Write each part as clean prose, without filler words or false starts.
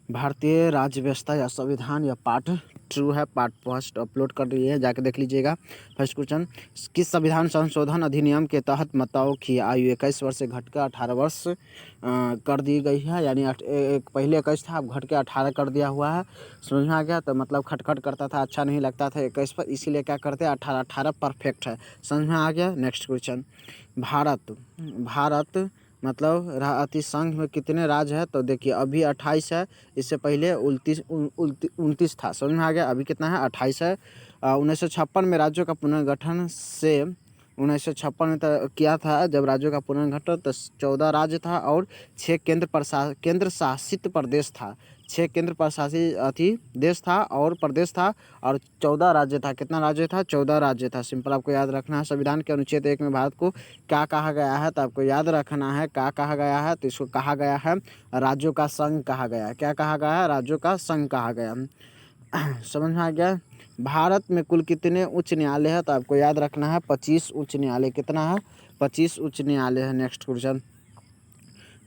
भारतीय राज्य व्यवस्था या संविधान या पार्ट ट्रू है, पार्ट फर्स्ट अपलोड कर रही है, जाके देख लीजिएगा। फर्स्ट क्वेश्चन, किस संविधान संशोधन अधिनियम के तहत मतदाताओं की आयु 21 वर्ष से घटकर 18 वर्ष कर दी गई है? यानी पहले 21 था, अब घट के 18 कर दिया हुआ है। समझ में आ गया? तो मतलब खटखट करता था, अच्छा नहीं लगता था 21 पर, इसीलिए क्या करते हैं 18, 18 परफेक्ट है। समझ में आ गया? नेक्स्ट क्वेश्चन, भारत मतलब अति संघ में कितने राज्य है? तो देखिए अभी 28 है, इससे पहले 29 था। समझ में आ गया? अभी कितना है? 28 है। 1956 में राज्यों का पुनर्गठन से 1956 में किया था जब राज्यों का पुनर्गठन, तो 14 राज्य था और 6 केंद्र शासित प्रदेश था। 6 केंद्र प्रशासित देश था और प्रदेश था, और 14 राज्य था। कितना राज्य था? 14 राज्य था। सिंपल आपको याद रखना है। संविधान के अनुच्छेद 1 में भारत को क्या कहा गया है? तो आपको याद रखना है क्या कहा गया है। तो इसको कहा गया है राज्यों का संघ कहा गया है। क्या कहा गया है? राज्यों का संघ कहा गया। समझ में आ गया? भारत में कुल कितने उच्च न्यायालय है? तो आपको याद रखना है 25 उच्च न्यायालय। कितना है? 25 उच्च न्यायालय है। नेक्स्ट क्वेश्चन,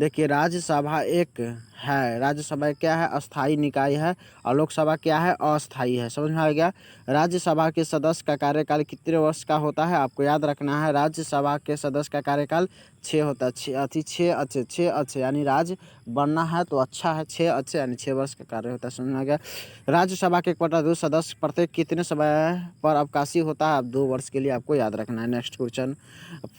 देखिए राज्यसभा एक है, राज्यसभा क्या है? अस्थाई निकाय है, और लोकसभा क्या है? अस्थाई है। समझ में आ गया? राज्यसभा के सदस्य का कार्यकाल कितने वर्ष का होता है? आपको याद रखना है राज्यसभा के सदस्य का कार्यकाल 6 होता है। 6 अच्छे यानी राज बनना है तो अच्छा है। 6 अच्छे यानी 6 वर्ष का कार्य होता है। समझ में आ गया? राज्यसभा के 1/2 सदस्य प्रत्येक कितने समय पर अवकाशी होता है? अब 2 वर्ष के लिए आपको याद रखना है। नेक्स्ट क्वेश्चन,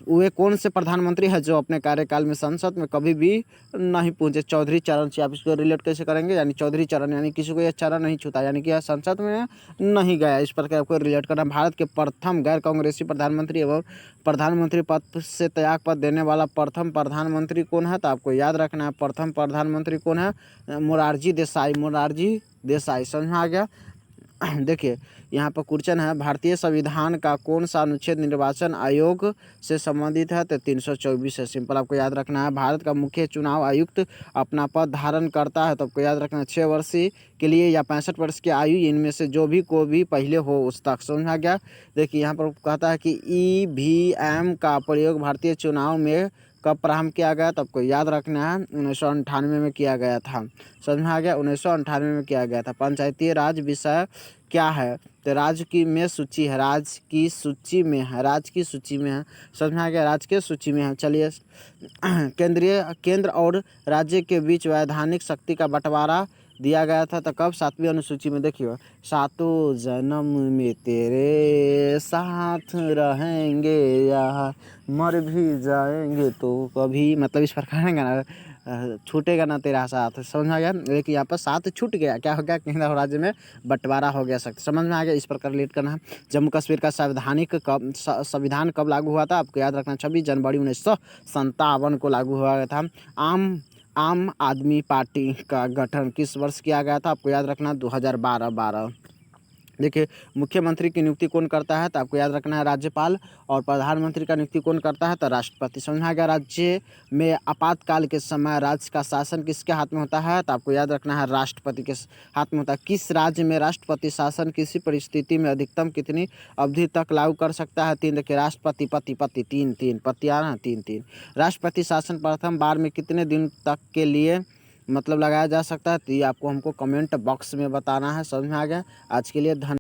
वे कौन से प्रधानमंत्री है जो अपने कार्यकाल में संसद में कभी भी नहीं पहुंचे? चौधरी चरण से आप इसको रिलेट कैसे करेंगे? यानी चौधरी चरण यानी किसी को यह चरण नहीं छूता, यानी कि यह संसद में नहीं गया। इस पर आपको रिलेट करना। भारत के प्रथम गैर कांग्रेसी प्रधानमंत्री एवं प्रधानमंत्री पद से त्याग पद देने वाला प्रथम प्रधानमंत्री कौन है? तो आपको याद रखना है प्रथम प्रधानमंत्री कौन है? मोरारजी देसाई। मोरारजी देसाई। समझ में आ गया? देखिए यहाँ पर क्वेश्चन है, भारतीय संविधान का कौन सा अनुच्छेद निर्वाचन आयोग से संबंधित है? तो 324 है। सिंपल आपको याद रखना है। भारत का मुख्य चुनाव आयुक्त अपना पद धारण करता है, तो आपको याद रखना है 6 वर्ष के लिए या 65 वर्ष की आयु, इनमें से जो भी को भी पहले हो उस तक। समझ में आ गया? देखिए यहाँ पर कहता है कि EVM का प्रयोग भारतीय चुनाव में कब प्रारंभ किया गया? तो आपको याद रखना है 1998 में किया गया था। समझ में आ गया? 1998 में किया गया था। पंचायती राज विषय क्या है? तो राज्य की में सूची है, राज्य की सूची में है, राज्य की सूची में है। समझ में आ गया? राज्य के सूची में है। चलिए केंद्र और राज्य के बीच वैधानिक शक्ति का बंटवारा दिया गया था, तो कब? 7वीं अनुसूची में। देखिए 7 जन्म में तेरे साथ रहेंगे यार, मर भी जाएंगे तो कभी, मतलब इस प्रकार है ना, छूटेगा ना तेरा साथ। समझ में आ गया? लेकिन यहाँ पर साथ छूट गया, क्या हो गया? केंद्र और राज्य में बंटवारा हो गया शक्ति। समझ में आ गया? इस प्रकार रिलेट करना है। जम्मू कश्मीर का संविधान कब लागू हुआ था? आपको याद रखना 26 जनवरी 1957 को लागू हुआ था। आम आदमी पार्टी का गठन किस वर्ष किया गया था? आपको याद रखना 2012। देखिए मुख्यमंत्री की नियुक्ति कौन करता है? तो आपको याद रखना है राज्यपाल, और प्रधानमंत्री का नियुक्ति कौन करता है? तो राष्ट्रपति। समझ में आ गया? राज्य में आपातकाल के समय राज्य का शासन किसके हाथ में होता है? तो आपको याद रखना है राष्ट्रपति के हाथ में होता है। किस राज्य में राष्ट्रपति शासन किसी परिस्थिति में अधिकतम कितनी अवधि तक लागू कर सकता है? 3। देखिए राष्ट्रपति पति 3 पति आ रहा है 3। राष्ट्रपति शासन प्रथम बार में कितने दिन तक के लिए मतलब लगाया जा सकता है? तो ये आपको हमको कमेंट बॉक्स में बताना है। समझ में आ गया? आज के लिए धन्यवाद।